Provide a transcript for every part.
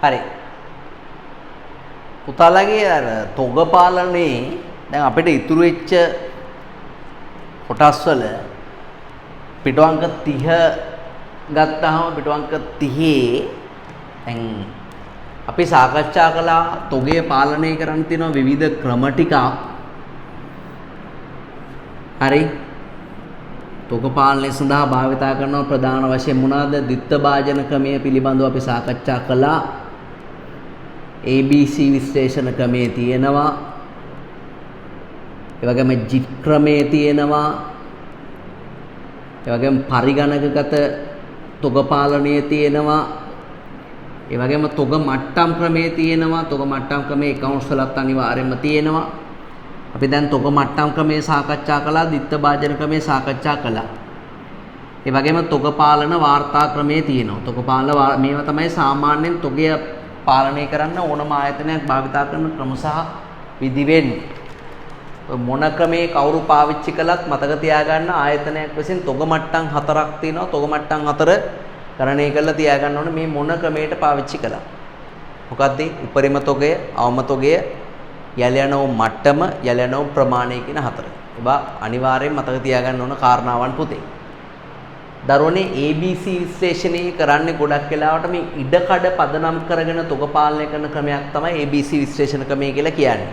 හරි. පුතාලගේ අර තොග පාලනේ දැන් අපිට ඉතුරු වෙච්ච කොටස් වල පිටවංක 30 ගත්තාම පිටවංක 30 දැන් අපි සාකච්ඡා කළා තොගය පාලනය කරන්න තියෙන විවිධ ක්‍රම ටිකක්. හරි. තොග පාලනය සඳහා භාවිතා කරන ප්‍රධාන වශයෙන් මොනවාද? ද්විත්ව භාජන ක්‍රමය පිළිබඳව අපි සාකච්ඡා කළා. ABC විශ්ලේෂණ ක්‍රමයේ තියෙනවා. ඒ වගේම JIT ක්‍රමයේ තියෙනවා. ඒ වගේම පරිගණකගත තොග පාලනයේ තියෙනවා. ඒ වගේම තොග මට්ටම් ක්‍රමයේ තියෙනවා. තොග මට්ටම් ක්‍රමයේ accounts වලත් අනිවාර්යයෙන්ම තියෙනවා. අපි දැන් තොග මට්ටම් ක්‍රමයේ සාකච්ඡා කළා, ද්විත්ව භාජන ක්‍රමයේ සාකච්ඡා කළා. ඒ වගේම තොග පාලන වාර්තා ක්‍රමයේ තියෙනවා. තොග පාලන මේවා තමයි සාමාන්‍යයෙන් තොගය පාලනය කරන්න ඕනම ආයතනයක් භාවිතා කරන ක්‍රම සහ විධි වෙන්නේ. මොන ක්‍රමයේ කවුරු පාවිච්චි කළත් මතක තියාගන්න ආයතනයක් වශයෙන් තොග මට්ටම් 4ක් තියෙනවා. තොග මට්ටම් 4 කරණය කරලා තියාගන්න ඕනේ මේ මොන ක්‍රමයකට පාවිච්චි කළා. මොකද්ද? උපරිම තොගය, අවම තොගය, යැලයනෝ මට්ටම, යැලයනෝ ප්‍රමාණය කියන 4. ඒවා අනිවාර්යෙන් මතක තියාගන්න ඕන කාරණාවන් පුතේ. දරුවනේ ABC විශ්ලේෂණය කරන්නේ ගොඩක් වෙලාවට මේ ඉඩකඩ පදනම් කරගෙන තොග පාලනය කරන ක්‍රමයක් තමයි ABC විශ්ලේෂණ ක්‍රමය කියලා කියන්නේ.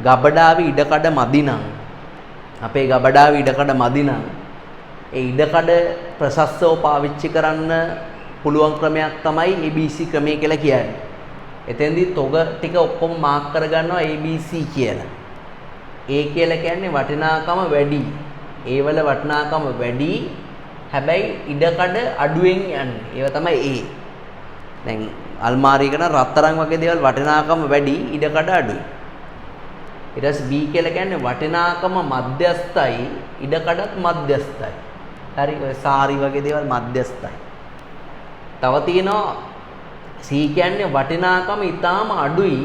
ගබඩාවේ ඉඩකඩ මදි නම් අපේ ගබඩාවේ ඉඩකඩ මදි නම් ඒ ඉඩකඩ ප්‍රශස්තව පාවිච්චි කරන්න පුළුවන් ක්‍රමයක් තමයි ABC ක්‍රමය කියලා කියන්නේ. එතෙන්දී තොග ටික ඔක්කොම මාක් කරගන්නවා ABC කියලා. A කියලා කියන්නේ වටිනාකම වැඩි. A වල වටිනාකම වැඩි. හැබැයි ඉඩකඩ අඩුවෙන් යන්නේ. ඒව තමයි A. දැන් අල්මාරියක නම් රත්තරන් වගේ දේවල් වටිනාකම වැඩි, ඉඩකඩ අඩුයි. ඊට පස්සේ B කියලා කියන්නේ වටිනාකම මධ්‍යස්ථයි, ඉඩකඩත් මධ්‍යස්ථයි. හරි. ඔය සාරි වගේ දේවල් මධ්‍යස්ථයි. තව තියෙනවා C කියන්නේ වටිනාකම ඊටාම අඩුයි.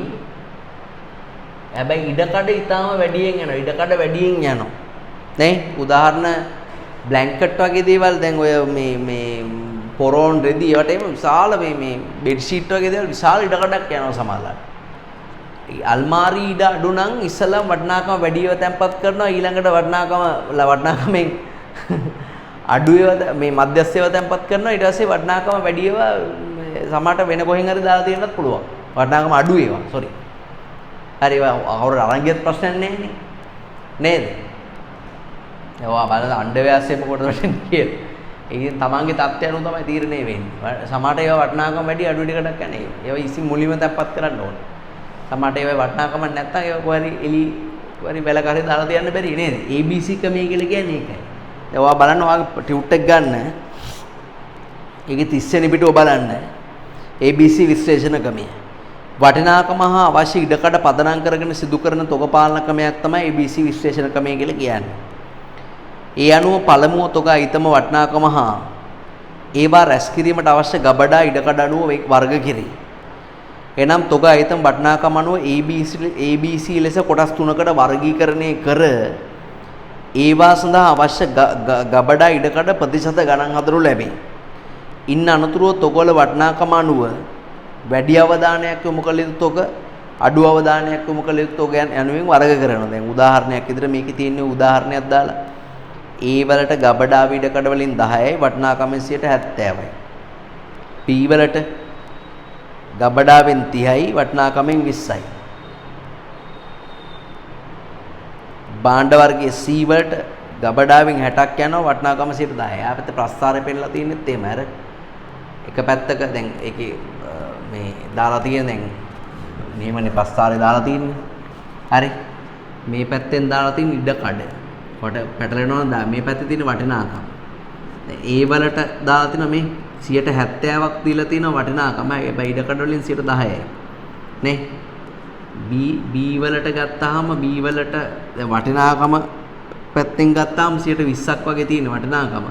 හැබැයි ඉඩකඩ ඊටාම වැඩියෙන් යනවා. ඉඩකඩ වැඩියෙන් යනවා. නේ? උදාහරණ බ්ලැන්කට් වගේ දේවල් දැන් ඔය මේ පොරොන් රෙදි ඒවට එම විශාල මේ බෙඩ් ෂීට් වගේ දේවල් විශාල ඉඩකඩක් යනවා සමහරවිට. අල්මාරි ඉඩ අඩු නම් ඉස්සලා වටිනාකම වැඩිව තැම්පත් කරනවා ඊළඟට වටිනාකමෙන් අඩුව මේ මධ්‍යස්ථව තැම්පත් කරනවා ඊට පස්සේ වටිනාකම වැඩිව සමහරට වෙන කොහෙන් හරි දාලා තියෙන්නත් පුළුවන් වටිනාකම අඩු ඒවා සෝරි හරි අවුරු අරන් ගියත් ප්‍රශ්නයක් නැහැ නේද ඒවා බලන්න අණ්ඩව්‍යාසයෙම කොට වශයෙන් කියලා ඒ තමන්ගේ තත්ත්වය අනුව තමයි තීරණය වෙන්නේ සමහරට ඒවා වටිනාකම වැඩි අඩු ටිකටක් යන්නේ ඒවා ඉසින් මුලින්ම තැම්පත් කරන්න ඕනේ සමහරට ඒවා වටිනාකම නැත්තම් ඒවා කොහරි එලි කොහරි බැල කරේ දාලා තියන්න බැරි නේද ABC ක්‍රමය කියලා කියන්නේ ඒකයි දැන් ඔයා බලන්න ඔයාගේ ටියුට් එක ගන්න ඒකේ 30 වෙනි පිටුව බලන්න ABC විශ්ලේෂණ ක්‍රමය වටිනාකම හා අවශ්‍ය ඉඩකඩ පදනම් කරගෙන සිදු කරන තොග පාලන ක්‍රමයක් තමයි ABC විශ්ලේෂණ ක්‍රමය කියලා කියන්නේ. ඒ අනුව පළමුව තොග ඊතම වටිනාකම හා ඒවා රැස් කිරීමට අවශ්‍ය ගබඩා ඉඩකඩ අනුව වර්ග කෙරේ. එනම් තොග ඊතම වටිනාකම අනුව ABC ලෙස කොටස් තුනකට වර්ගීකරණය කර ඒවා සඳහා අවශ්‍ය ගබඩා ඉඩකඩ ප්‍රතිශත ගණන් හඳුනු ලැබේ. ඉන්න අනතුරුව තොගවල වටිනාකම අනුව වැඩි අවධානයක් යොමු කළ යුතු තොග අඩු අවධානයක් යොමු කළ යුතු තොග යනුවෙන් වර්ග කරනවා. දැන් උදාහරණයක් විදිහට මේකේ තියෙන උදාහරණයක් දාලා A වලට ගබඩා ඉඩකඩ වලින් 10යි වටිනාකමෙන් 70යි. B වලට ගබඩාවෙන් 30යි වටිනාකමෙන් 20යි. භාණ්ඩ වර්ගයේ C වලට ගබඩාවෙන් 60ක් යනවා වටිනාකම 10යි. ආපත ප්‍රස්ථාරය පෙන්නලා තියෙනෙත් එහෙම අර එක පැත්තක දැන් ඒකේ මේ දාලා තියෙන දැන් මෙහෙමනේ ප්‍රස්ථාරය දාලා තියෙන්නේ. හරි. මේ පැත්තෙන් දාලා තියෙන ඉඩකඩ. කොට පැටලෙනවා මේ පැත්තේ තියෙන වටිනාකම. දැන් A වලට දාලා තියෙන මේ 70ක් දීලා තියෙන වටිනාකම. හැබැයි ඉඩකඩ වලින් 10යි. නේ? B වලට ගත්තාම B වලට වටිනාකම පැත්තෙන් ගත්තාම 20ක් වගේ තියෙන වටිනාකම.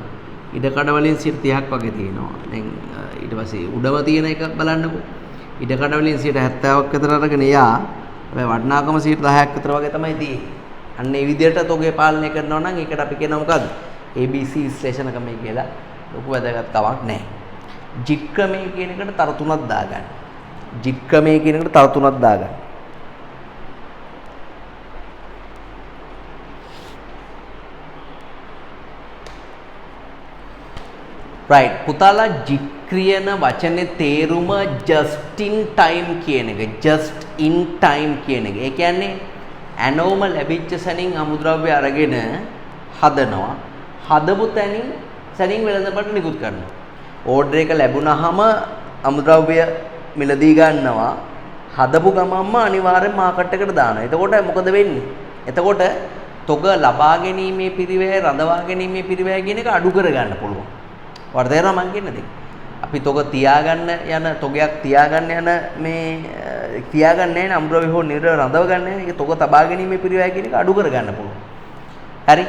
ඉඩකඩ වලින් 30ක් වගේ තියෙනවා. දැන් ඊට පස්සේ උඩම තියෙන එක බලන්නකෝ. ඉඩකඩ වලින් 70ක් විතර අරගෙන යා. හැබැයි වටිනාකම 10ක් විතර වගේ තමයි තියෙන්නේ. අන්න ඒ විදිහට තොගේ පාලනය කරනවා නම් ඒකට අපි කියනවා මොකද්ද? ABC විශ්ලේෂණ ක්‍රමය කියලා. ලොකු වැදගත් කමක් නැහැ. JIT ක්‍රමය කියන එකට තර තුනක් දාගන්න. ජිට් ක්‍රමය කියන එකට තව තුනක් දාගන්න. right පුතාලා ජිට් කියන වචනේ තේරුම just in time කියන එක. just in time කියන එක. ඒ කියන්නේ ඇනෝම ලැබිච්ච සැනින් අමුද්‍රව්‍ය අරගෙන හදනවා. හදපු සැනින් වෙළඳපොළට නිකුත් කරනවා. ඕඩර් එක ලැබුණාම අමුද්‍රව්‍ය මිලදී ගන්නවා. හදපු ගමන්ම අනිවාර්යෙන් මාකට් එකට දානවා. එතකොට මොකද වෙන්නේ? එතකොට තොග ලබා ගැනීමේ පිරිවැය රඳවා ගැනීමේ පිරිවැය කියන එක අඩු කර ගන්න පුළුවන්. ඔයාලට තේරෙනවා මං කියන්නේ? අපි තොග තියාගන්න යන තොගයක් තියාගන්න යන මේ තියාගන්නේ නැහැ නේ අමුද්‍රව්‍ය හෝ නිර්ද්‍රව්‍ය රඳව ගන්න නැහැ. ඒක තොග තබා ගැනීමේ පිරිවැය කියන එක අඩු කර ගන්න පුළුවන්. හරි.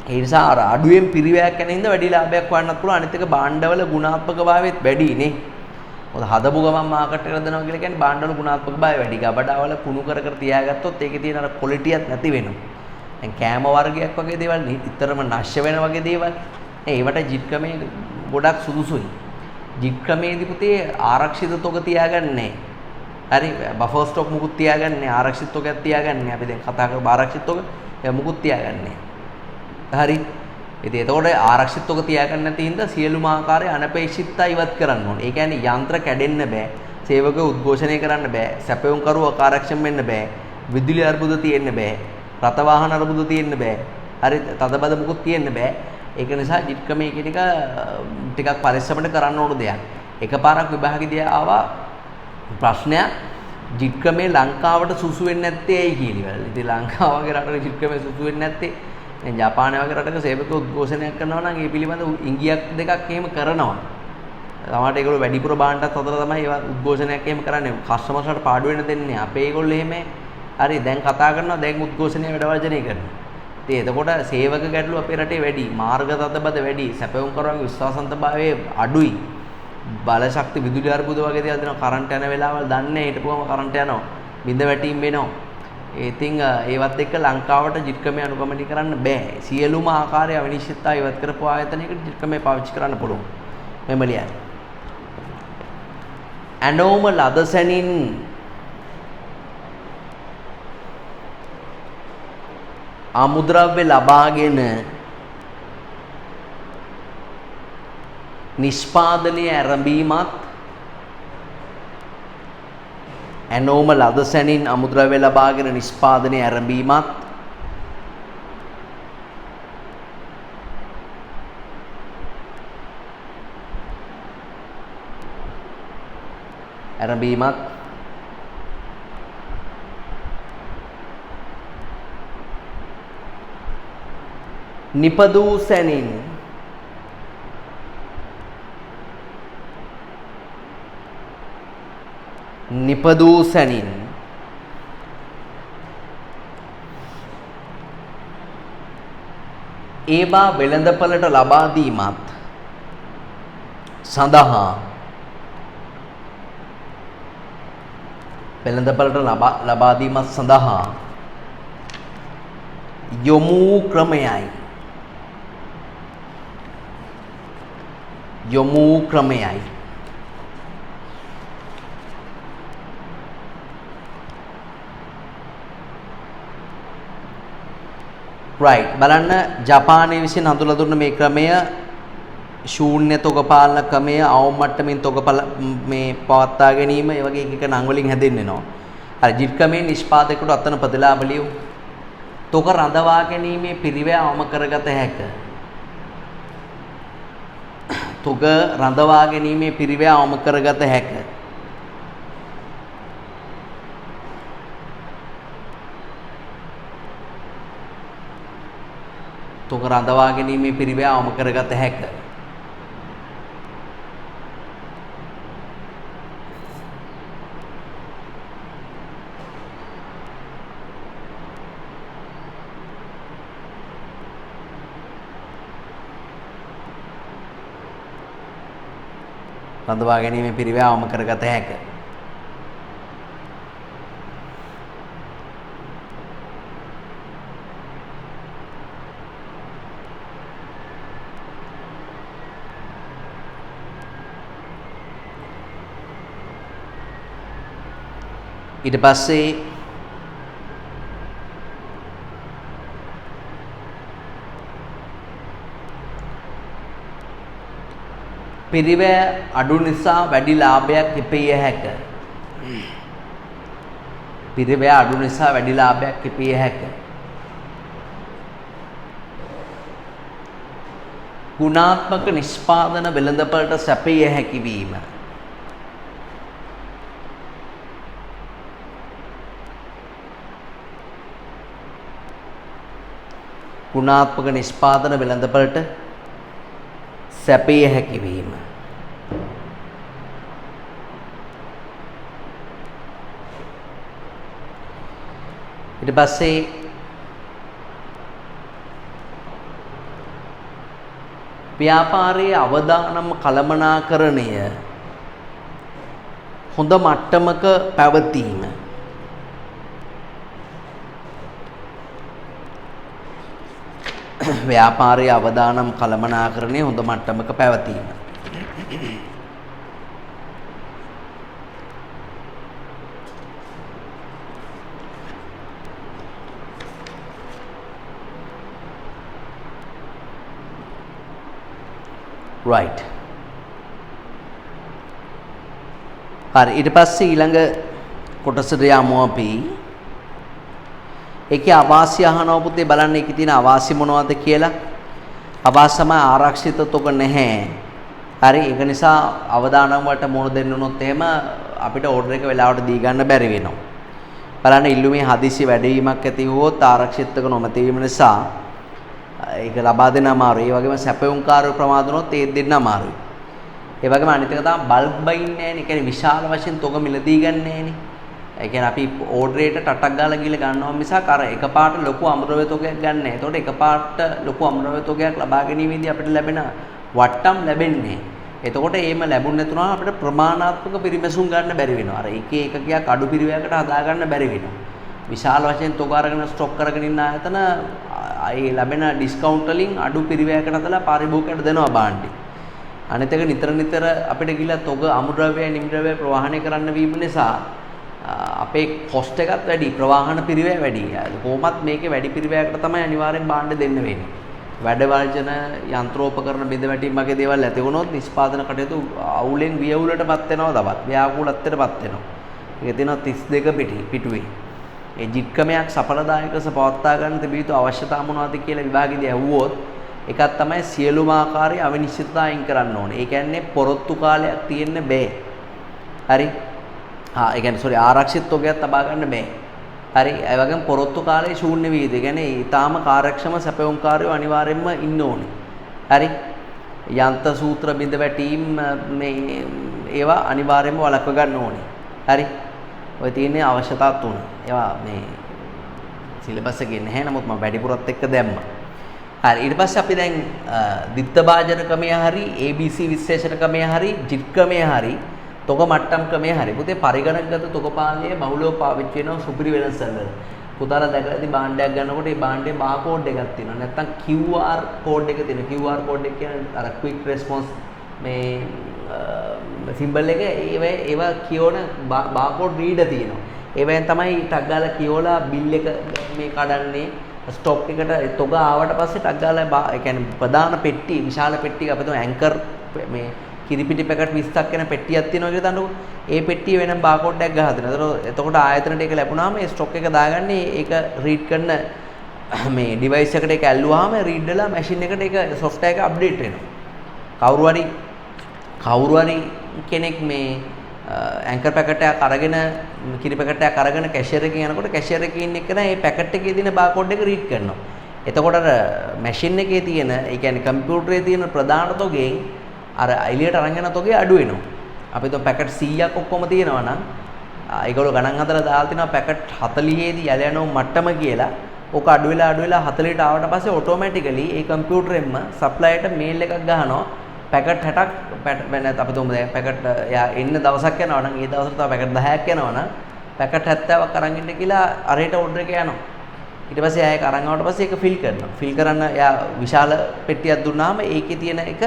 ඒ නිසා අර අඩුවෙන් පිරිවැයක් යන හින්දා වැඩි ලාභයක් වන්නත් පුළුවන්. අනිත් එක භාණ්ඩවල ගුණාත්මක භාවයත් වැඩි නේ. මොකද හදපු ගමන් මාකට් එකට දෙනවා කියලා කියන්නේ භාණ්ඩවල ගුණාත්මක භාවය වැඩි. ගබඩාවල කුණු කර කර තියාගත්තොත් ඒකේ තියෙන අර ක්වොලිටියක් නැති වෙනවා. දැන් කෑම වර්ගයක් වගේ දේවල් නිතරම නැශ්‍ය වෙන වගේ දේවල්. ඒවට ජිට් ක්‍රමයේ ගොඩක් සුදුසුයි. ජිට් ක්‍රමයේදී පුතේ ආරක්ෂිත තොග තියාගන්නේ. හරි බෆර් ස්ටොක් මුකුත් තියාගන්නේ ආරක්ෂිත තොගයක් තියාගන්නේ. අපි දැන් කතා කරපු ආරක්ෂිත තොග ඒ මුකුත් තියාගන්නේ. හරි. ඉතින් එතකොට ආරක්ෂිත තොග තියාගන්න නැති හින්දා සියලුම ආකාරයේ අනපේක්ෂිතතා ඉවත් කරන්න ඕනේ. ඒ කියන්නේ යන්ත්‍ර කැඩෙන්න බෑ. සේවකව උද්ඝෝෂණය කරන්න බෑ. සැපයුම් කරුව අකාර්යක්ෂම වෙන්න බෑ. විදුලි අර්බුද තියෙන්න බෑ. රත වාහන අර්බුද තියෙන්න බෑ. හරි තදබද මුකුත් තියෙන්න බෑ. ඒක නිසා ජිට් ක්‍රමයේ කියන එක ටිකක් පරිස්සමට කරන්න ඕන දෙයක්. එකපාරක් විභාගෙදී ආවා ප්‍රශ්නයක් ජිට් ක්‍රමේ ලංකාවට සුසු වෙන්නේ නැත්තේ ඇයි කියලා. ඉතින් ලංකාව වගේ රටක ජිට් ක්‍රමේ සුසු වෙන්නේ නැත්තේ දැන් ජපානය වගේ රටක සේවක උද්ඝෝෂණයක් කරනවා නම් ඒ පිළිබඳ ඉංගියක් දෙකක් එහෙම කරනවා. සමහරට ඒගොල්ලෝ වැඩිපුර බාණ්ඩත් අතර තමයි ඒවා උද්ඝෝෂණයක් එහෙම කරන්නේ. කස්ටමර්ස්ලාට පාඩු වෙන්න දෙන්නේ. අපේ ඒගොල්ලෝ එහෙම හරි දැන් කතා කරනවා දැන් උද්ඝෝෂණය වැඩ වර්ජනය කරනවා. ඉතින් එතකොට සේවක ගැටලු අපේ රටේ වැඩි. මාර්ග තදබද වැඩි. සැපයුම් කරවන්ගේ විශ්වාසන්තභාවය අඩුයි. බල ශක්ති විදුලි අර්බුද වගේ දේවල් දෙනවා. කරන්ට් යන වෙලාවල් දන්නේ නැහැ. හිටපුවම කරන්ට් යනවා. බිඳ වැටීම් වෙනවා. ඉතින් ඒවත් එක්ක ලංකාවට ජිට් ක්‍රමය අනුගමනය කරන්න බෑ. සියලුම ආකාරයේ අවිනිශ්චිතතාව ඉවත් කරපු ආයතනයකට ජිට් ක්‍රමය පාවිච්චි කරන්න පුළුවන්. මෙම ලියන්න. ඇනෝම ලදසැනින් අමුද්‍රව්‍ය ලබාගෙන නිෂ්පාදනය ආරම්භීමත් ඇනෝම ලදසැනින් අමුද්‍රව්‍ය ලබාගෙන නිෂ්පාදනය ආරම්භීමත් නිපදූ සැනින් ඒවා වෙළඳපළට ලබා දීමත් සඳහා යොමු ක්‍රමයයි right බලන්න ජපානයේ විසින් හඳුන්වලා දුන්න මේ ක්‍රමය ශූන්‍ය තොග පාලන ක්‍රමය අවම මට්ටමින් තොග මේ පවත්වා ගැනීම ඒ වගේ එක නම් වලින් හැදෙන්නේනවා. හරි ජිට් ක්‍රමයේ නිෂ්පාදකයට අතන ප්‍රතිලාභ ලියු. තොග රඳවා ගැනීමේ පිරිවැය අවම කරගත හැක. තොග රඳවා ගැනීමේ පිරිවැය අවම කරගත හැක. තොග රඳවා ගැනීමේ පිරිවැය අවම කරගත හැක. රඳවා ගැනීමේ පිරිවැය අවම කරගත හැක. ඊට පස්සේ පිරිවැය අඩු නිසා වැඩි ලාභයක් ඉපිය හැක. පිරිවැය අඩු නිසා වැඩි ලාභයක් ඉපිය හැක. ගුණාත්මක නිෂ්පාදන වෙළඳපළට සැපිය හැකි වීම. ගුණාත්මක නිෂ්පාදන වෙළඳපළට සැපිය හැකි වීම. ඊට පස්සේ ව්‍යාපාරයේ අවදානම් කළමනාකරණය හොඳ මට්ටමක පැවතීම. ව්‍යාපාරයේ අවදානම් කළමනාකරණය හොඳ මට්ටමක පැවතීම. right. හරි ඊට පස්සේ ඊළඟ කොටසට යමු අපි. ඒකේ අවාසි අහනවා පුතේ බලන්න ඒකේ තියෙන අවාසි මොනවද කියලා. අවාසම ආරක්ෂිත තොග නැහැ. හරි ඒක නිසා අවදානම් වලට මුණ දෙන්න උනොත් එහෙම අපිට ඕඩර් එක වෙලාවට දී ගන්න බැරි වෙනවා. බලන්න ඉල්ලුමේ හදිසි වැඩිවීමක් ඇති වුවොත් ආරක්ෂිත තොග නොමැති වීම නිසා ඒක ලබා දෙන්න අමාරුයි. ඒ වගේම සැපයුම්කාරව ප්‍රමාද වුණොත් ඒ දෙන්න අමාරුයි. ඒ වගේම අනිත් එක තමයි බල්ක් බයින් නැහැනේ. ඒ කියන්නේ විශාල වශයෙන් තොග මිලදී ගන්න නැහැනේ. ඒ කියන්නේ අපි ඕඩරේට ටටක් ගාලා ගිහලා ගන්නවා මිසක් අර එකපාරට ලොකු අමුද්‍රව්‍ය තොගයක් ගන්න නැහැ. ඒතකොට එකපාරට ලොකු අමුද්‍රව්‍ය තොගයක් ලබා ගැනීමේදී අපිට ලැබෙන වට්ටම් ලැබෙන්නේ. එතකොට එහෙම ලැබුණ නැතුනම අපිට ප්‍රමාණාත්මක පිරිමැසුම් ගන්න බැරි වෙනවා. අර එක එකකයක් අඩු පිරිවැයකට හදා ගන්න බැරි වෙනවා. විශාල වශයෙන් තොග අරගෙන ස්ටොක් කරගෙන ඉන්න ආයතන ඒ ලැබෙන ඩිස්කවුන්ට් වලින් අඩු පිරිවැයකට හදලා පාරිභෝගිකයට දෙනවා බාණ්ඩේ. අනිත් එක නිතර නිතර අපිට ගිහලා තොග අමුද්‍රව්‍ය නිම්ද්‍රව්‍ය ප්‍රවාහනය කරන්න වීම නිසා අපේ කොස්ට් එකත් වැඩි, ප්‍රවාහන පිරිවැය වැඩි. කොහොමත් මේකේ වැඩි පිරිවැයකට තමයි අනිවාර්යෙන් බාණ්ඩ දෙන්න වෙන්නේ. වැඩ වර්ජන යන්ත්‍රෝපකරණ බිඳ වැටීම් වගේ දේවල් ඇති වුණොත් නිෂ්පාදන කටයුතු අවුලෙන් වියවුලටපත් වෙනවා තවත්. ව්‍යාකූලත්වයටපත් වෙනවා. ඒක තියෙනවා 32 පිටුවේ. ඒ ජික්කමයක් සඵලදායක ලෙස පවත්වා ගන්න තිබිය යුතු අවශ්‍යතා මොනවද කියලා විභාගෙදී ඇහුවොත් එකක් තමයි සියලුම ආකාරයේ අවිනිශ්චිතතා අයින් කරන්න ඕනේ. ඒ කියන්නේ පොරොත්තු කාලයක් තියෙන්න බෑ. හරි? ඒ කියන්නේ ආරක්ෂිත තොගයක් තබා ගන්න බෑ. හරි? ඒ වගේම පොරොත්තු කාලේ ශූන්‍ය වී ඉඳ. ඒ කියන්නේ ඊටාම කාර්යක්ෂම සැපයුම්කාරයෝ අනිවාර්යයෙන්ම ඉන්න ඕනේ. හරි? යන්ත්‍ර සූත්‍ර බිඳ වැටීම් මේ ඒවා අනිවාර්යයෙන්ම වළක්ව ගන්න ඕනේ. හරි? ඔය තියෙන්නේ අවශ්‍යතා තුන. ඒවා මේ සිලබස් එකේ නැහැ. නමුත් මම වැඩිපුරත් එක්ක දැම්මා. හරි ඊට පස්සේ අපි දැන් දිත්ත භාජන ක්‍රමය හරි ABC විශ්ලේෂණ ක්‍රමය හරි ජිට් ක්‍රමය හරි තොග මට්ටම් ක්‍රමය හරි පුතේ පරිගණකගත තොග පාලනයේ බහුලව පාවිච්චි වෙනවා සුපිරි වෙනස් වල. පුතාලා දැකලා ඉතින් භාණ්ඩයක් ගන්නකොට ඒ භාණ්ඩේ බාකෝඩ් එකක් තියෙනවා. නැත්නම් QR කෝඩ් එක තියෙනවා. QR කෝඩ් එක කියන්නේ අර ක්වික් රෙස්පොන්ස් මේ සිම්බල් එක ඒවා කියවන බාකෝඩ් රීඩර් තියෙනවා. ඒවෙන් තමයි ටක් ගාලා කියවලා බිල් එක මේ කඩන්නේ. ස්ටොක් එකට තොග ආවට පස්සේ ටක් ගාලා ඒ කියන්නේ ප්‍රධාන පෙට්ටිය විශාල පෙට්ටියක අපිට ඇන්කර් මේ කිරිපිටි පැකට් 20ක් වෙන පෙට්ටියක් තියෙනවා කියලා දන්නකො. ඒ පෙට්ටිය වෙනම බාකෝඩ් එකක් ගහලා දෙනවා. එතකොට ආයතනට ඒක ලැබුණාම ඒ ස්ටොක් එක දාගන්නේ ඒක රීඩ් කරන මේ ඩිවයිස් එකට ඒක ඇල්ලුවාම රීඩ් වෙලා මැෂින් එකට ඒක සොෆ්ට්වෙයාර් එක අප්ඩේට් වෙනවා. කවුරු හරි කෙනෙක් මේ ඇන්කර් පැකට් එකක් අරගෙන කිරි පැකට් එකක් අරගෙන කැෂියර් එකකින් යනකොට කැෂියර් එකේ ඉන්න එක මේ පැකට් එකේ තියෙන බාකෝඩ් එක රීඩ් කරනවා. එතකොට අර මැෂින් එකේ තියෙන ඒ කියන්නේ කම්පියුටරේ තියෙන ප්‍රධාන තොගෙන් අර එළියට අරන් යන තොගේ අඩු වෙනවා. අපි તો පැකට් 100ක් ඔක්කොම තියෙනවා නම් ඒගොල්ලෝ ගණන් හදලා දාලා තිනවා පැකට් 40 දී යල යන මට්ටම කියලා. ඕක අඩු වෙලා 40ට ආවට පස්සේ ඔටෝමැටිකලි ඒ කම්පියුටරෙන්ම සප්ලයියට මේල් එකක් ගහනවා. පැකට් 60ක් වෙනත් අපි තුමු දැන් පැකට් යා එන්න දවසක් යනවා නම් ඒ දවසට තව පැකට් 10ක් යනවා නම් පැකට් 70ක් අරන් ඉන්න කියලා අරේට ඕඩර් එක යනවා. ඊට පස්සේ ආයෙක අරන් ආවට පස්සේ ඒක ෆිල් කරනවා. ෆිල් කරන්න යා විශාල පෙට්ටියක් දුන්නාම ඒකේ තියෙන එක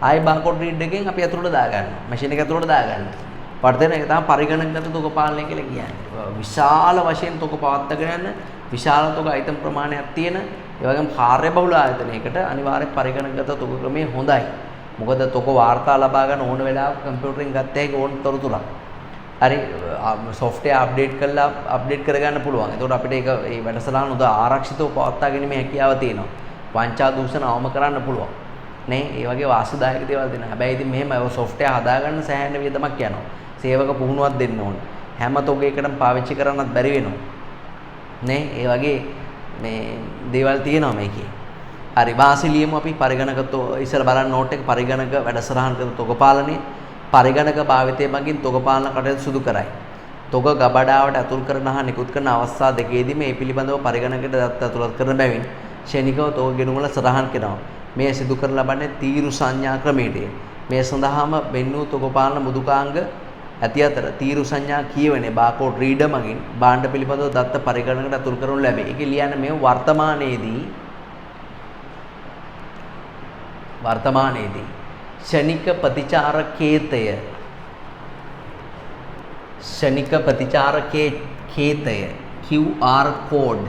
ආයෙ බාකෝඩ් රීඩ් එකෙන් අපි අතුරට දාගන්නවා. මැෂින් එක අතුරට දාගන්නවා. වර්ධන එක තමයි පරිගණකගත තොග පාලනය කියලා කියන්නේ. විශාල වශයෙන් තොග පවත්වාගෙන යන විශාල තොග අයිතම් ප්‍රමාණයක් තියෙන ඒ වගේම කාර්යබහුල ආයතනයකට අනිවාර්ය පරිගණකගත තොග ක්‍රමය හොඳයි. මොකද තොග වාර්තා ලබා ගන්න ඕන වෙලාවක කම්පියුටරෙන් ගත්ත හැකි ඕන තොරතුරක්. හරි software අප්ඩේට් කරගන්න පුළුවන්. එතකොට අපිට ඒක මේ වැඩසටහන උදා ආරක්ෂිතව පවත්වා ගැනීමේ හැකියාව තියෙනවා. වංචා දූෂණ අවම කරන්න පුළුවන්. නේ ඒ වගේ වාසිදායක දේවල් දෙනවා. හැබැයි ඉතින් මෙහෙම ඔය software හදාගන්න සෑහෙන වියදමක් යනවා. සේවක පුහුණුවක් දෙන්න ඕන. හැම තොගයකටම පාවිච්චි කරන්නත් බැරි වෙනවා. නේ ඒ වගේ මේ දේවල් තියෙනවා මේකේ. හරි වාසිලියමු අපි පරිගණකතෝ ඉස්සර බලන්න නෝට් එක පරිගණක වැඩසටහන් කරන තොග පාලනය පරිගණක භාවිතය මගින් තොග පාලන කටයුතු සිදු කරයි. තොග ගබඩාවට ඇතුල් කරන හා නිකුත් කරන අවස්ථා දෙකේදී මේ පිළිබඳව පරිගණකයට දත් ඇතුළත් කරන බැවින් ශනිකව තොග ගෙනුම වල සටහන් කරනවා. මේ සිදු කරන ලබන්නේ තීරු සංඥා ක්‍රමයටය. මේ සඳහාම වෙන්නූ තොග පාලන මුදුකාංග ඇති අතර තීරු සංඥා කියවනේ බාකෝඩ් රීඩර් මගින් භාණ්ඩ පිළිබඳව දත්ත පරිගණකයට ඇතුල් කරනු ලැබේ. ඒක ලියන්නේ මේ වර්තමානයේදී ෂණික ප්‍රතිචාර කේතය QR code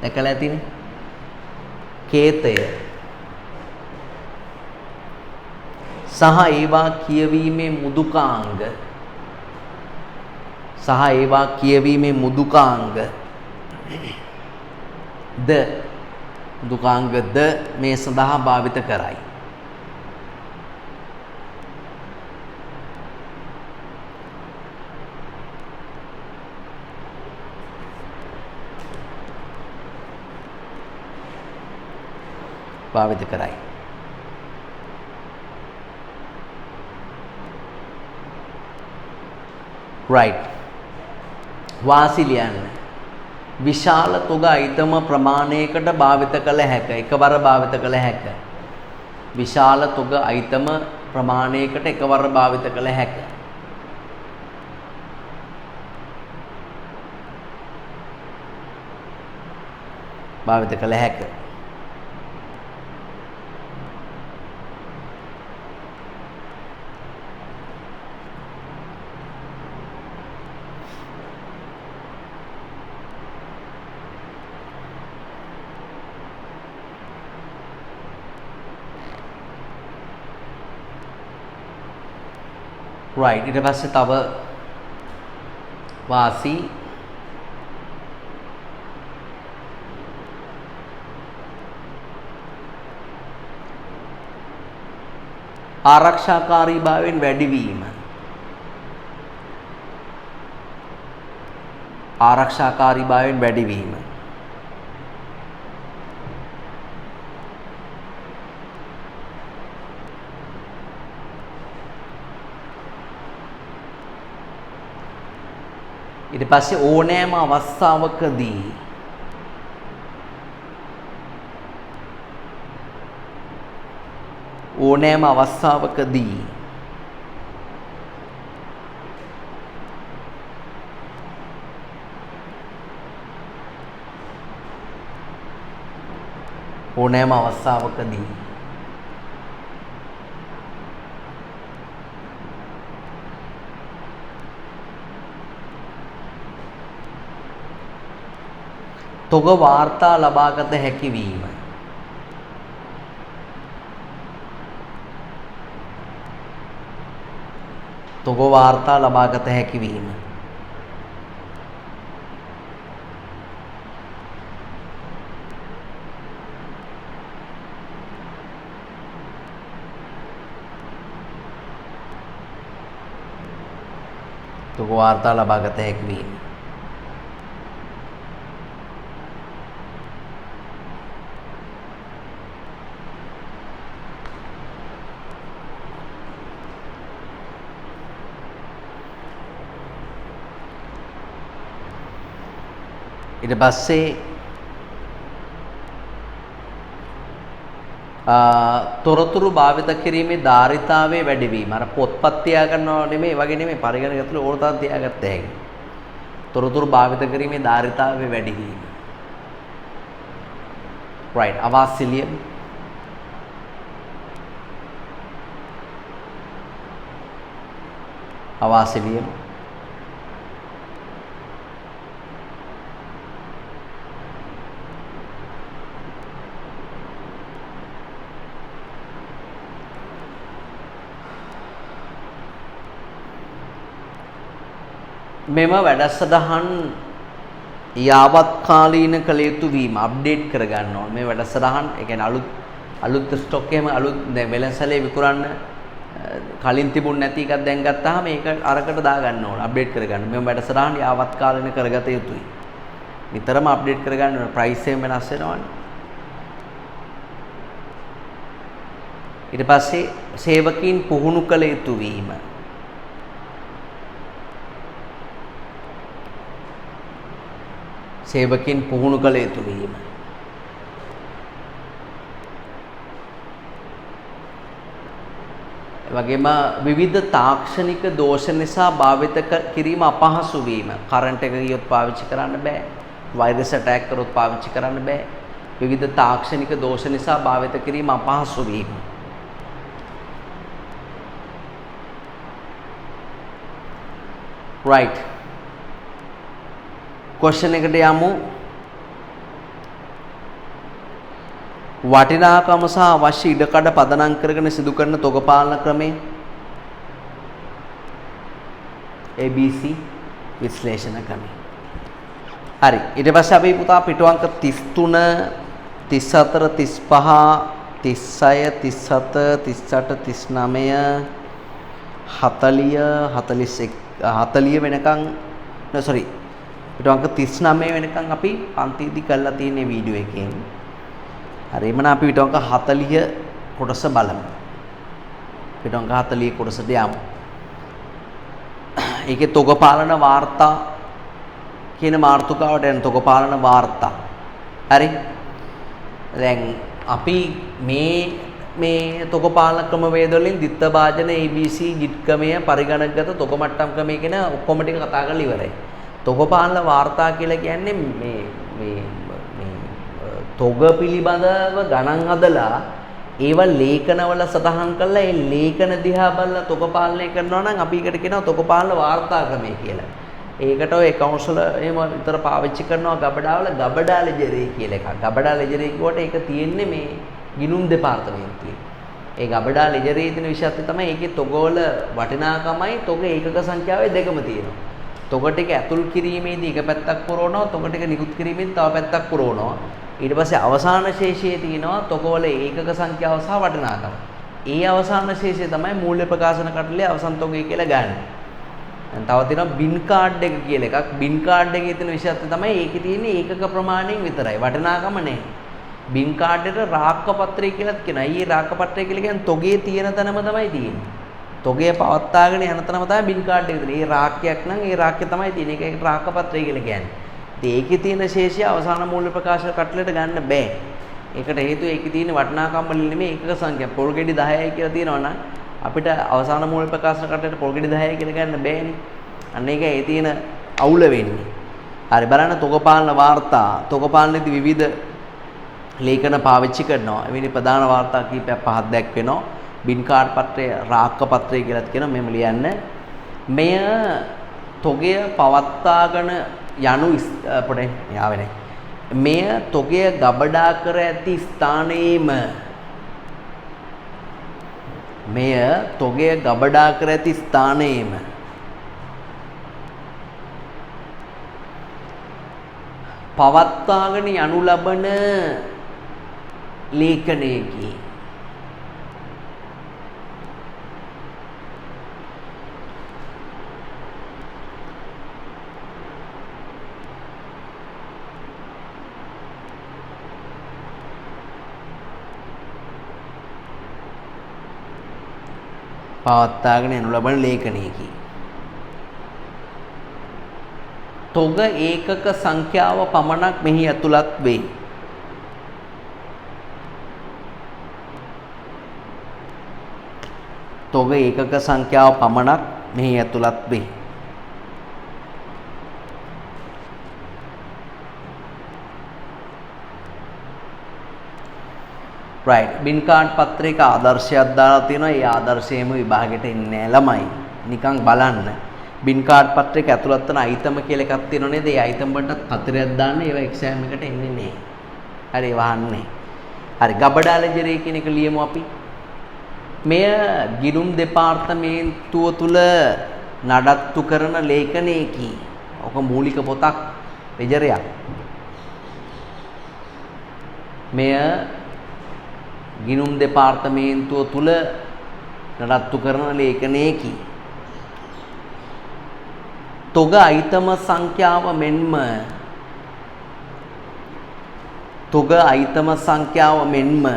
දැකලා ඇතිනේ කේතය සහ ඒවා කියවීමේ මුදුකාංග ද මේ සඳහා භාවිත කරයි. right වාසිලියන්න විශාල තොග අයිතම ප්‍රමාණයකට භාවිත කළ හැක එකවර භාවිත කළ හැක විශාල තොග අයිතම ප්‍රමාණයකට එකවර භාවිත කළ හැක right ඊට පස්සේ තව වාසි ආරක්ෂාකාරීභාවයෙන් වැඩිවීම ඊට පස්සේ ඕනෑම අවස්ථාවකදී තොග වාර්තා ලබාගත හැකි වීම ඊට පස්සේ තොරතුරු භාවිත කිරීමේ ධාරිතාවයේ වැඩිවීම අර පොත්පත් තියා ගන්නව නෙමෙයි ඒ වගේ නෙමෙයි පරිගණක ඇතුළේ ඕන තරම් තියාගත්ත හැකි තොරතුරු භාවිත කිරීමේ ධාරිතාවයේ වැඩිවීම right අවශ්‍යලියම් අවාසි ලියමු. මෙම වැඩසටහන් යාවත්කාලීන කළ යුතු වීම අප්ඩේට් කරගන්න ඕන. මේ වැඩසටහන් ඒ කියන්නේ අලුත් ස්ටොක් එකම අලුත් වෙළඳසැලේ විකුණන්න කලින් තිබුණ නැති එකක් දැන් ගත්තාම මේක අරකට දාගන්න ඕන. අප්ඩේට් කරගන්න. මේ වැඩසටහන් යාවත්කාලීන කරගත යුතුයි. නිතරම අප්ඩේට් කරගන්න ඕන. ප්‍රයිස් එක වෙනස් වෙනවනේ. ඊට පස්සේ සේවකීන් පුහුණු කළ යුතු වීම. සේවකින් පුහුණු කළ යුතු වීම. එවැගේම විවිධ තාක්ෂණික දෝෂ නිසා භාවිත කිරීම අපහසු වීම. කරන්ට් එක ගියොත් පාවිච්චි කරන්න බෑ. වෛරස් ඇටැක් කරොත් පාවිච්චි කරන්න බෑ. විවිධ තාක්ෂණික දෝෂ නිසා භාවිත කිරීම අපහසු වීම. right. question එකට යමු. වටිනාකම සහ අවශ්‍ය ඉඩකඩ පදනම් කරගෙන සිදු කරන තොග පාලන ක්‍රමය ABC විශ්ලේෂණ ක්‍රමය. හරි. ඊට පස්සේ අපි පුතා පිටුවංක 33 34 35 36 37 38 39 40 වෙනකන් sorry පිටුවංක 39 වෙනකන් අපි පන්තිදි කරලා තියෙන වීඩියෝ එකෙන්. හරි එමනම් අපි පිටුවංක 40 කොටස බලමු. පිටුවංක 40 කොටසට යමු. ඒකේ තොග පාලන වාර්තා කියන මාතෘකාවට යන තොග පාලන වාර්තා. හරි. දැන් අපි මේ තොග පාලන ක්‍රමවේද වලින් දිත්ත භාජන ABC ජිට්කමය පරිගණකගත තොග මට්ටම් ක්‍රමය කියන ඔක්කොම ටික කතා කරලා ඉවරයි. තොග පාලන වාර්තා කියලා කියන්නේ මේ තොග පිළිබඳව ගණන් හදලා ඒව ලේඛනවල සටහන් කරලා ඒ ලේඛන දිහා බලලා තොග පාලනය කරනවා නම් අපි ඒකට කියනවා තොග පාලන වාර්තා ක්‍රමය කියලා. ඒකට ඔය accounts වල එහෙම විතර පාවිච්චි කරනවා ගබඩාවල ගබඩා ලෙජරේ කියලා එකක්. ගබඩා ලෙජරේ කියවට ඒක තියෙන්නේ මේ ගිණුම් දෙපාර්තමේන්තුවේ. ඒ ගබඩා ලෙජරේ තියෙන විශේෂත්වය තමයි ඒකේ තොගවල වටිනාකමයි තොග ඒකක සංඛ්‍යාවේ දෙකම තියෙනවා. තොග ටික ඇතුල් කිරීමේදී එක පැත්තක් පුරවනවා, තොග ටික නිකුත් කිරීමේදී තව පැත්තක් පුරවනවා. ඊට පස්සේ අවසාන ශේෂයේ තියෙනවා තොගවල ඒකක සංඛ්‍යාව සහ වටිනාකම. ඒ අවසාන ශේෂය තමයි මූල්‍ය ප්‍රකාශන කටලේ අවසන් තොගය කියලා ගන්න. දැන් තව තියෙනවා බින් කාඩ් එක කියලා එකක්. බින් කාඩ් එකේ තියෙන විශේෂත්වය තමයි ඒකේ තියෙන්නේ ඒකක ප්‍රමාණයෙන් විතරයි. වටිනාකම නැහැ. බින් කාඩ් එකට රාක්ක පත්‍රය කියලාත් කියනවා. ඊයේ රාක්ක පත්‍රය කියලා කියන්නේ තොගේ තියෙන තැනම තමයි තියෙන්නේ. තොගේ පවත්වාගෙන යන තැනම තමයි බින් කාඩ් එක තියෙන්නේ. ඒ රාක්කයක් නම් ඒ රාක්කය තමයි තියෙන්නේ. ඒකට රාක්ක පත්‍රය කියලා කියන්නේ. ඒකේ තියෙන ශේෂය අවසාන මූල්‍ය ප්‍රකාශන කටලට ගන්න බෑ. ඒකට හේතුව ඒකේ තියෙන වටිනාකම් වලින් නෙමෙයි ඒකක සංඛ්‍යාව. පොල් ගෙඩි 10යි කියලා තියෙනවා නම් අපිට අවසාන මූල්‍ය ප්‍රකාශන කටලට පොල් ගෙඩි 10යි කියලා ගන්න බෑනේ. අන්න ඒකයි ඒ තියෙන අවුල වෙන්නේ. හරි බලන්න තොග පාලන වාර්තා. තොග පාලනයේදී විවිධ ලේඛන පාවිච්චි කරනවා. එවැනි ප්‍රධාන වාර්තා කීපයක් පහක් දැක්වෙනවා. බින් කාඩ් පත්‍රය, රාක්ක පත්‍රය කියලාත් කියනවා. මෙහෙම ලියන්න. මෙය තොගය පවත්වාගෙන යනු පොඩේ යාවෙන්නේ. මෙය තොගය ගබඩා කර ඇති ස්ථානයේම මෙය තොගය ගබඩා කර ඇති ස්ථානයේම පවත්වාගෙන යනු ලබන ලේඛනයකි. පවත්වාගෙන යනු ලබන ලේඛනයකි. තොග ඒකක සංඛ්‍යාව පමණක් මෙහි ඇතුළත් වේ. තොග ඒකක සංඛ්‍යාව පමණක් මෙහි ඇතුළත් වේ. right බින් කාඩ් පත්‍රයක ආදර්ශයක් දාලා තියෙනවා. ඒ ආදර්ශයේම විභාගෙට එන්නේ නැහැ ළමයි. නිකන් බලන්න. බින් කාඩ් පත්‍රයක ඇතුළත් වෙන අයිටම කියලා එකක් තියෙනව නේද? ඒ අයිටම් වලට හතරක් දාන්න ඒවා එක්සෑම් එකට එන්නේ නැහැ. හරි වහන්නේ. හරි ගබඩා ලෙජරේ කියන එක ලියමු අපි. මෙය ගිණුම් දෙපාර්තමේන්තුව තුල නඩත්තු කරන ලේඛනයකි. ඔක මූලික පොතක් ලෙජරයක්. මෙය ගිණුම් දෙපාර්තමේන්තුව තුල නඩත්තු කරන ලේඛනයකි. තොග අයිතම සංඛ්‍යාව මෙන්ම තොග අයිතම සංඛ්‍යාව මෙන්ම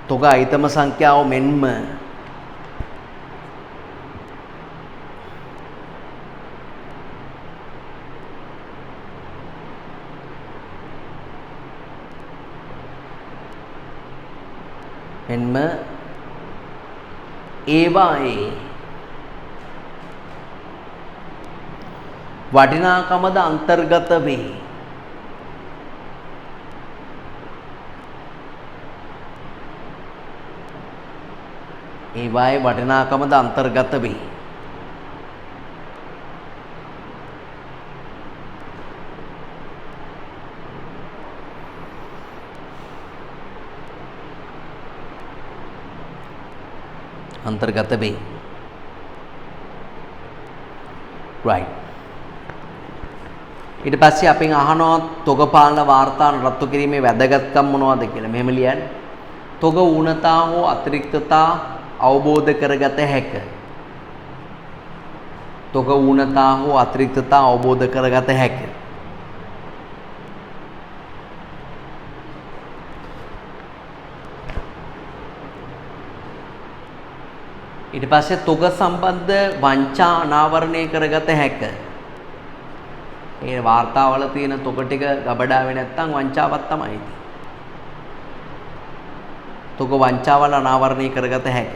තොග අයිතම සංඛ්‍යාව මෙන්ම ඒවායේ වටිනාකමද අන්තර්ගත වේ. ඒවායේ වටිනාකමද අන්තර්ගත වේ. अंतर्गत वे right ඊට පස්සේ අපෙන් අහනවා තොග පාලන වාර්තා රත්තු කිරීමේ වැදගත්කම් මොනවද කියලා. මෙහෙම ලියන්න. තොග ඌනතා හෝ අතිරික්තතා අවබෝධ කරගත හැක. තොග ඌනතා හෝ අතිරික්තතා අවබෝධ කරගත හැක. ඊට පස්සේ තොග සම්බන්ධ වංචා අනාවරණය කරගත හැක. ඒ වාර්තාවල තියෙන තොග ටික ගබඩාවේ නැත්තම් වංචාවක් තමයි. තොග වංචාවල අනාවරණය කරගත හැක.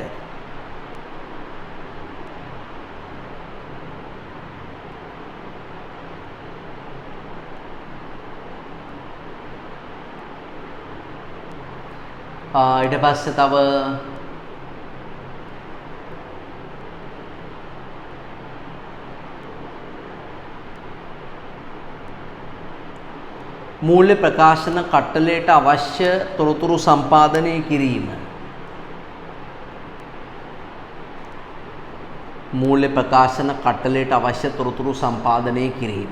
ඊට පස්සේ තව මූල්‍ය ප්‍රකාශන කට්ටලයට අවශ්‍ය තොරතුරු සම්පාදනය කිරීම. මූල්‍ය ප්‍රකාශන කට්ටලයට අවශ්‍ය තොරතුරු සම්පාදනය කිරීම.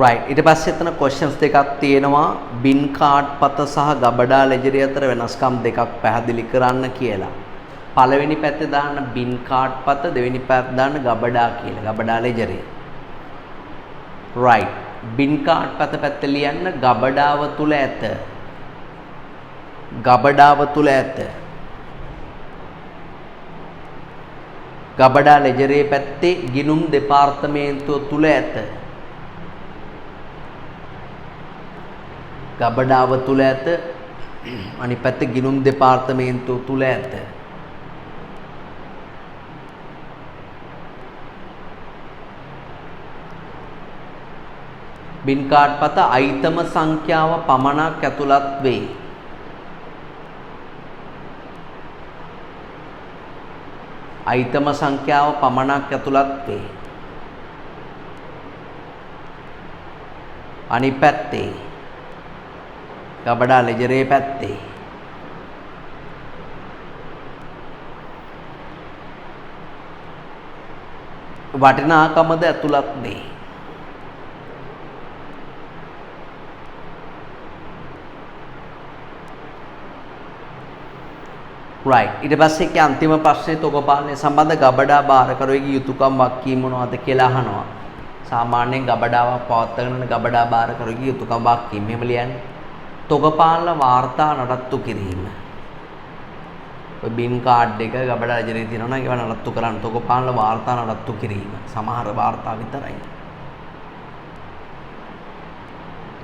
right ඊට පස්සේ එතන questions දෙකක් තියෙනවා බින් කාඩ් පත සහ ගබඩා ලෙජරේ අතර වෙනස්කම් දෙකක් පැහැදිලි කරන්න කියලා. පළවෙනි පැත්තේ දාන්න බින් කාඩ් පත, දෙවෙනි පැත්තේ දාන්න ගබඩා කියලා. ගබඩා ලෙජරේ. right බින් කාඩ් පත පැත්තේ ලියන්න ගබඩාව තුල ඇත. ගබඩාව තුල ඇත. ගබඩා ලෙජරේ පැත්තේ ගිණුම් දෙපාර්තමේන්තුව තුල ඇත. ගබඩාව තුල ඇත. අනිත් පැත්තේ ගිණුම් දෙපාර්තමේන්තුව තුල ඇත. බින් කාඩ් පත අයිතම සංඛ්‍යාව පමණක් ඇතුළත් වේ. අයිතම සංඛ්‍යාව පමණක් ඇතුළත් වේ. අනිත් පැත්තේ ගබඩා ලෙජරේ පැත්තේ වටිනාකමද ඇතුළත් වේ. right ඊට පස්සේ ඒකේ අන්තිම ප්‍රශ්නේ තොග පාලනය සම්බන්ධ ගබඩා බාරකරුවෙකුගේ යුතුයකම් වක්කීම් මොනවද කියලා අහනවා. සාමාන්‍යයෙන් ගබඩාවක් පවත්වාගෙන ගබඩා බාරකරුවෙකුගේ යුතුයකම් වක්කීම් මෙහෙම ලියන්නේ. තොග පාලන වාර්තා නඩත්තු කිරීම. ඔය බින් කාඩ් එක ගබඩා ලෙජරේ තියෙනවා නම් ඒවා නඩත්තු කරන්න. තොග පාලන වාර්තා නඩත්තු කිරීම. සමහර වාර්තා විතරයි.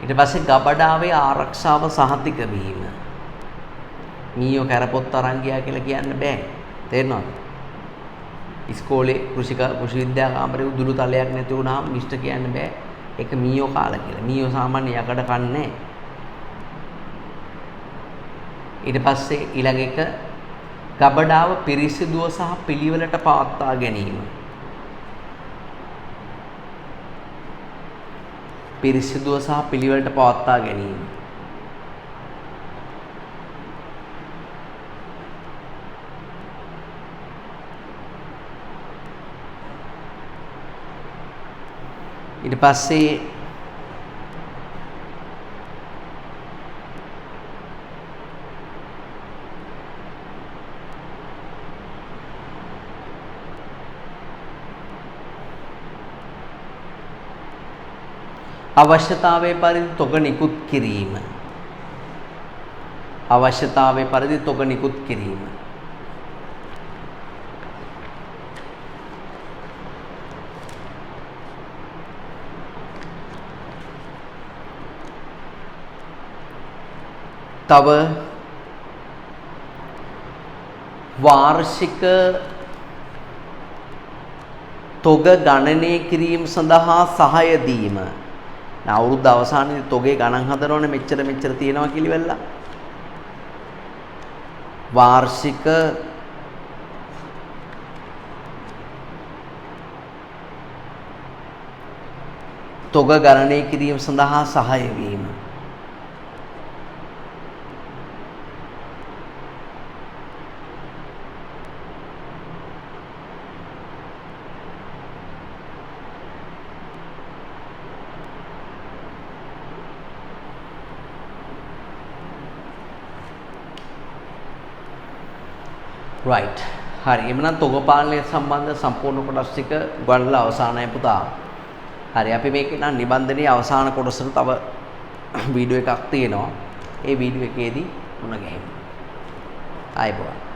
ඊට පස්සේ ගබඩාවේ ආරක්ෂාව සහතික වීම. මීයෝ කැරපොත් අරන් ගියා කියලා කියන්න බෑ. තේරෙනවද? ඉස්කෝලේ කෘෂි විද්‍යා කාමරේ උදුළු තලයක් නැති වුණාම මිස්ටර් කියන්න බෑ. ඒක මීයෝ කාලා කියලා. මීයෝ සාමාන්‍ය යකඩ කන්නේ. ඊට පස්සේ ඊළඟ එක ගබඩාව පිරිසිදුව සහ පිළිවෙලට පවත්වා ගැනීම. පිරිසිදුව සහ පිළිවෙලට පවත්වා ගැනීම. ඊට පස්සේ අවශ්‍යතාවයේ පරිදි තොග නිකුත් කිරීම. අවශ්‍යතාවයේ පරිදි තොග නිකුත් කිරීම. තව වාර්ෂික තොග ගණනය කිරීම සඳහා සහාය දීම. අවුරුද්ද අවසානයේදී තොගේ ගණන් හදනවනේ මෙච්චර තියෙනවා කිලිවැල්ලා. වාර්ෂික තොග ගණනය කිරීම සඳහා සහාය වීම. right හරි එමනම් තොග පාලනය සම්බන්ධ සම්පූර්ණ කොටස් ටික ගොඩනගලා අවසానයි පුතා. හරි අපි මේක නම් නිබන්ධනයේ අවසාන කොටසට තව වීඩියෝ එකක් තියෙනවා. ඒ වීඩියෝ එකේදී මුණ ගැහෙමු. ආයිබෝවන්.